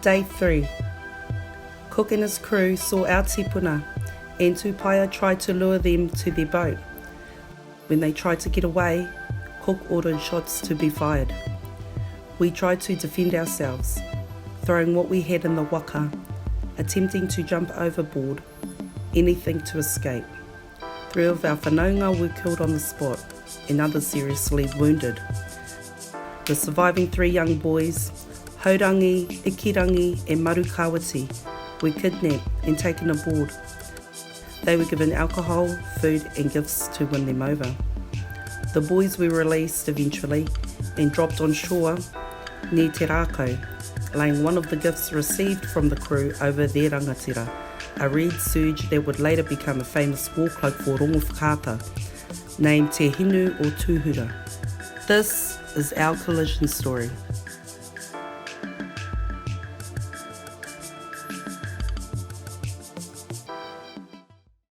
Day 3. Cook and his crew saw our tipuna and Tupaia tried to lure them to their boat. When they tried to get away, Cook ordered shots to be fired. We tried to defend ourselves, throwing what we had in the waka, attempting to jump overboard, anything to escape. 3 of our whanaunga were killed on the spot and others seriously wounded. The surviving 3 young boys, Haurangi, Ikirangi and Marukawati, were kidnapped and taken aboard. They were given alcohol, food and gifts to win them over. The boys were released eventually and dropped on shore near Te Rākau, laying one of the gifts received from the crew over their rangatira, a red serge that would later become a famous war cloak for Rongowhakaata, named Te Hinu o Tuhura. This is our collision story.